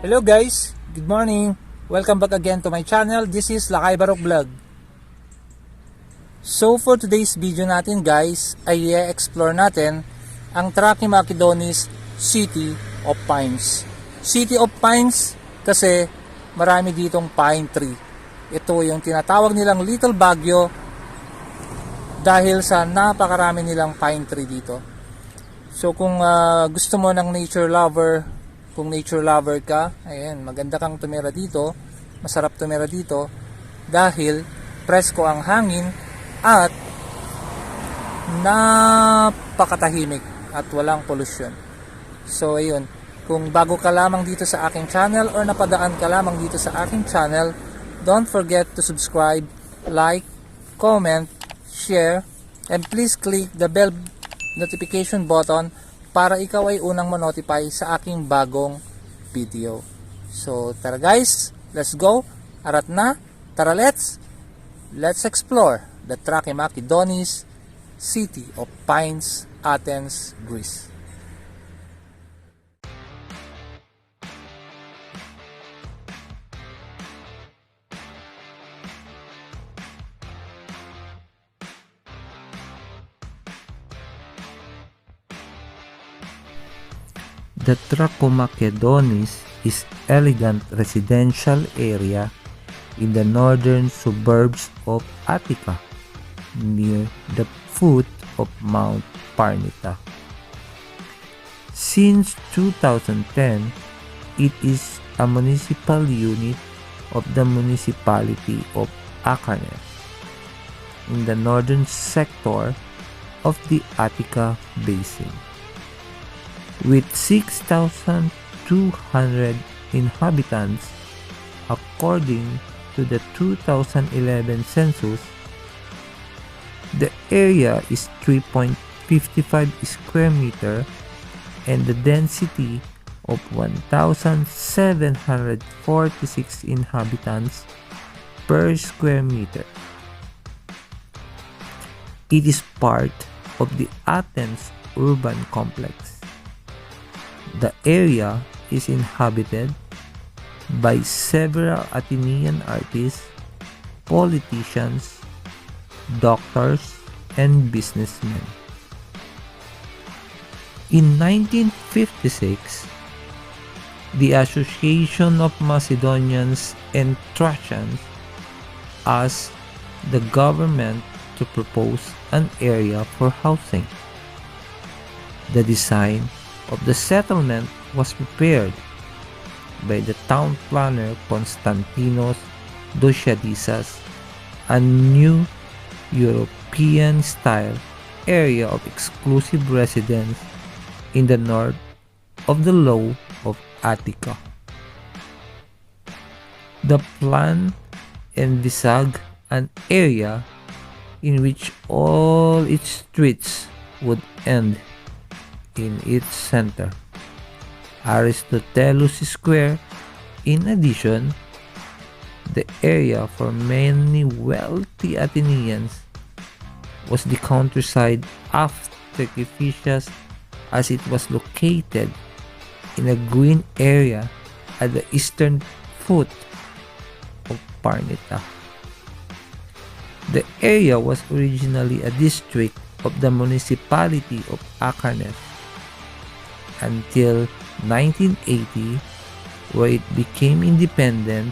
Hello guys, good morning. Welcome back again to my channel. This is LakayBarok Vlog. So for today's video natin guys, ay i-explore natin ang Thrakomakedones City of Pines. City of Pines kasi marami ditong pine tree. Ito yung tinatawag nilang Little Baguio dahil sa napakarami nilang pine tree dito. So kung gusto mo ng nature lover, kung nature lover ka, ayan, maganda kang tumira dito, masarap tumira dito dahil presko ang hangin at napakatahimik at walang pollution. So ayun, kung bago ka lamang dito sa aking channel or napadaan ka lamang dito sa aking channel, don't forget to subscribe, like, comment, share, and please click the bell notification button para ikaw ay unang ma-notify sa aking bagong video. So tara guys, let's go. Arat na, tara let's explore the Thrakomakedones City of Pines, Athens, Greece. The Thrakomakedones is elegant residential area in the northern suburbs of Attica, near the foot of Mount Parnita. Since 2010, it is a municipal unit of the municipality of Acharnes in the northern sector of the Attica Basin. With 6,200 inhabitants, according to the 2011 census, the area is 3.55 square meter and the density of 1,746 inhabitants per square meter. It is part of the Athens urban complex. The area is inhabited by several Athenian artists, politicians, doctors, and businessmen. In 1956, the Association of Macedonians and Thracians asked the government to propose an area for housing. The design of the settlement was prepared by the town planner Konstantinos Dosiadisas, a new European-style area of exclusive residence in the north of the Low of Attica. The plan envisaged an area in which all its streets would end in its center, Aristoteles Square. In addition, the area for many wealthy Athenians was the countryside after Kimissis, as it was located in a green area at the eastern foot of Parnita. The area was originally a district of the municipality of Acharnes until 1980, where it became independent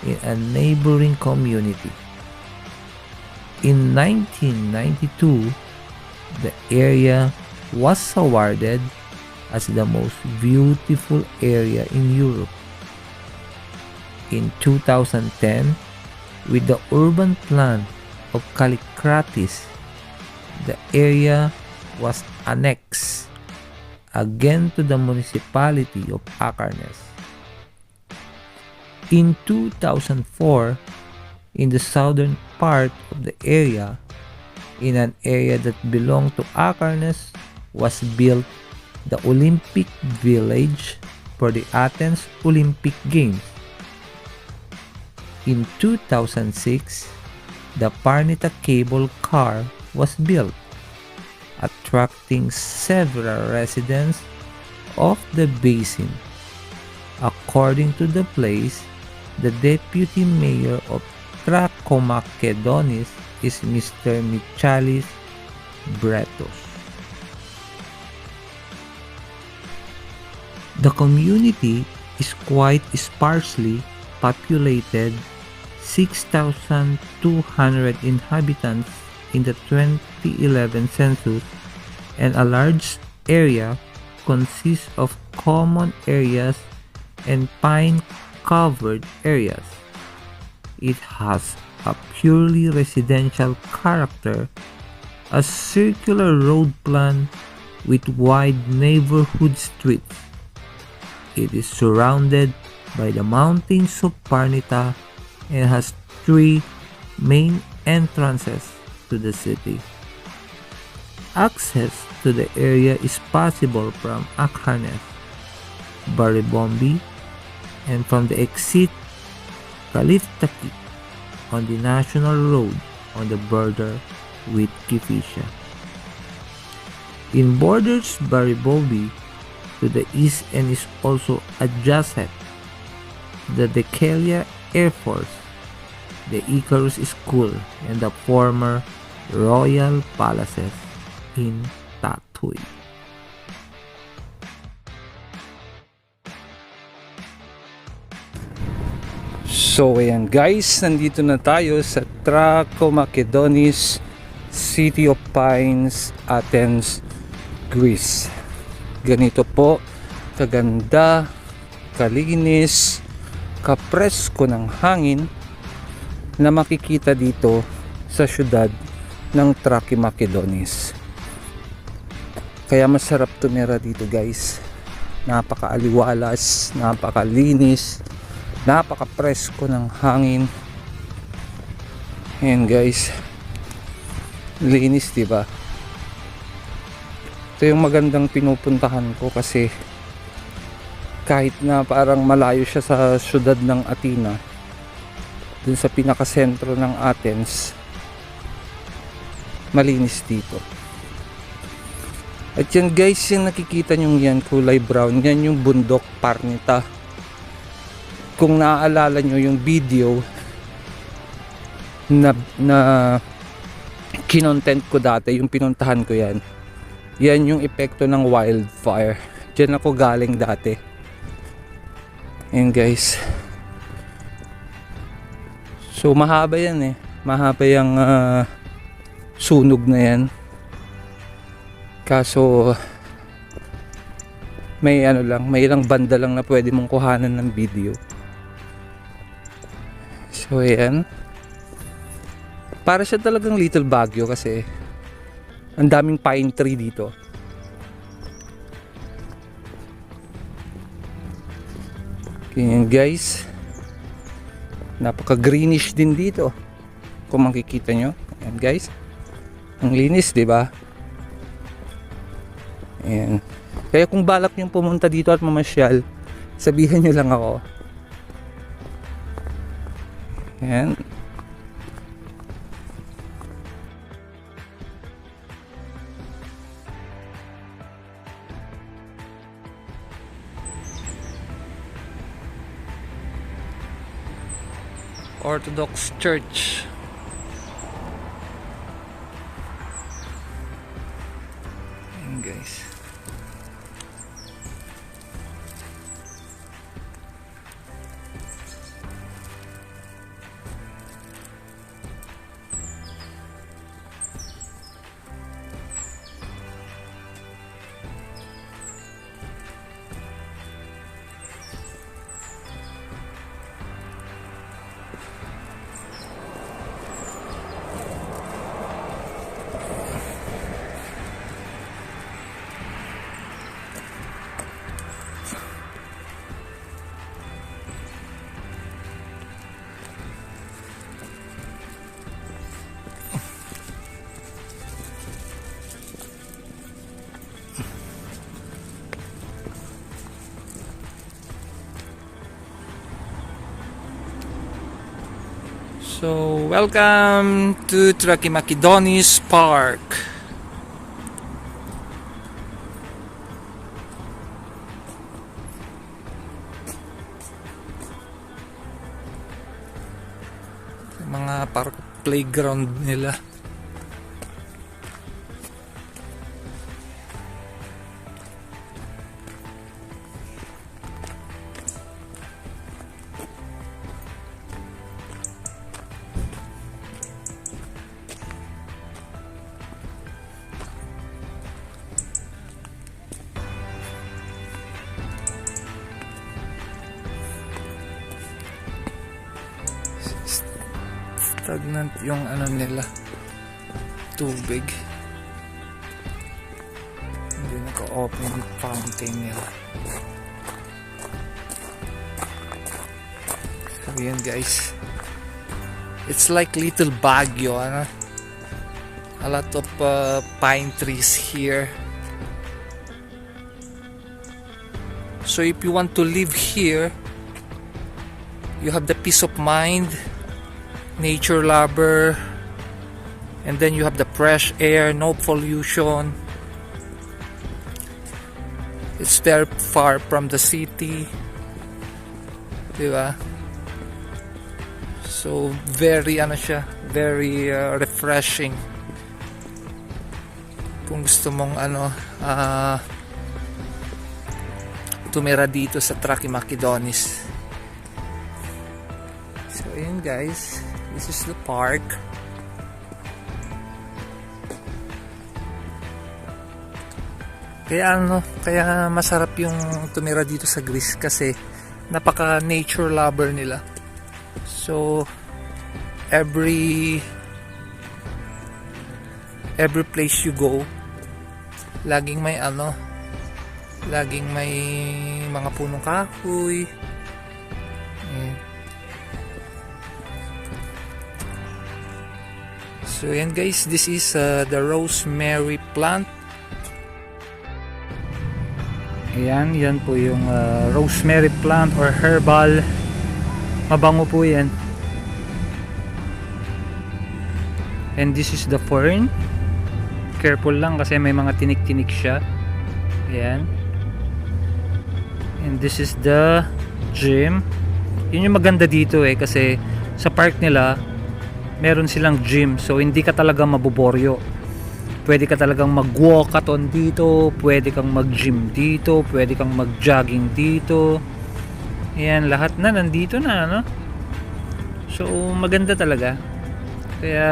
in a neighboring community. In 1992, the area was awarded as the most beautiful area in Europe. In 2010, with the urban plan of Kallikratis, the area was annexed again to the municipality of Acharnes. In 2004, in the southern part of the area, in an area that belonged to Acharnes, was built the Olympic Village for the Athens Olympic Games. In 2006, the Parnita cable car was built, attracting several residents of the basin. According to the place, the deputy mayor of Thrakomakedones is Mr. Michalis Bretos. The community is quite sparsely populated, 6,200 inhabitants in the 2011 census, and a large area consists of common areas and pine-covered areas. It has a purely residential character, a circular road plan with wide neighborhood streets. It is surrounded by the mountains of Parnita and has 3 main entrances to the city. Access to the area is possible from Acharnes, Varybobi, and from the exit Kaliftaki on the national road on the border with Kimissis. In borders Varybobi to the east and is also adjacent the Decalia Air Force, the Icarus School, and the former Royal Palaces in Tatoy. So ayan guys, nandito na tayo sa Thrakomakedones, City of Pines, Athens, Greece. Ganito po kaganda, kalinis, kapresko ng hangin na makikita dito sa syudad ng Thrakomakedones. Kaya masarap tumira dito guys. Napakaaliwalas, napakalinis, napaka-presko ng hangin. Ayan guys, linis diba? Ito yung magandang pinupuntahan ko kasi kahit na parang malayo siya sa syudad ng Athena, dun sa pinakasentro ng Athens, malinis dito. At yan guys, yung nakikita nyo yan, kulay brown, yan yung bundok Parnita. Kung naaalala nyo yung video na kinontent ko dati, yung pinuntahan ko yan yung epekto ng wildfire. Diyan ako galing dati. Ayan guys, so mahaba yan eh, mahaba yung sunog na yan. Kaso may ano lang, may ilang banda lang na pwede mong kuhanan ng video. So ayan, para siya talagang little Baguio kasi ang daming pine tree dito. Ganyan guys, napaka greenish din dito kung makikita nyo. Ayan guys, ang linis diba? Ayan. Kaya kung balak nyo pumunta dito at mamasyal, sabihin nyo lang ako. Ayan. Orthodox Church. Ayan guys. So, welcome to Thrakomakedones Park. parang playground nila. Stagnant yung ano nila, tubig. Hindi naka-open yung fountain nila. So yun guys, it's like little Baguio, ano? A lot of pine trees here. So if you want to live here, you have the peace of mind, nature lover, and then you have the fresh air, no pollution. It's very far from the city, diba? So very ano siya, very refreshing kung gusto mong ano tumira dito sa Thrakomakedones. So ayun guys, this is the park. Kaya masarap yung tumira dito sa Greece kasi napaka nature lover nila. So every place you go, laging may mga punong kahoy. So yan guys, this is the rosemary plant. Yan po yung rosemary plant or herbal. Mabango po yan. And this is the fern. Careful lang kasi may mga tinik-tinik siya. Ayan. And this is the gym. Yun yung maganda dito kasi sa park nila meron silang gym, so hindi ka talaga maboboryo. Pwede ka talagang mag-walkathon dito, pwede kang mag-gym dito, pwede kang mag-jogging dito. Ayan, lahat na nandito na, no? So maganda talaga. Kaya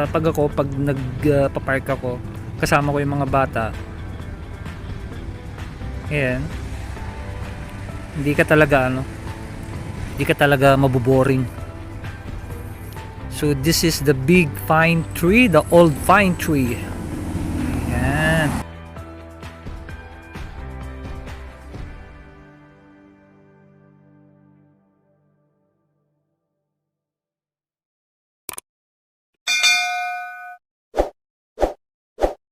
pag nagpa-park ako, kasama ko yung mga bata, ayan, hindi ka talaga maboboring. So this is the big pine tree, the old pine tree.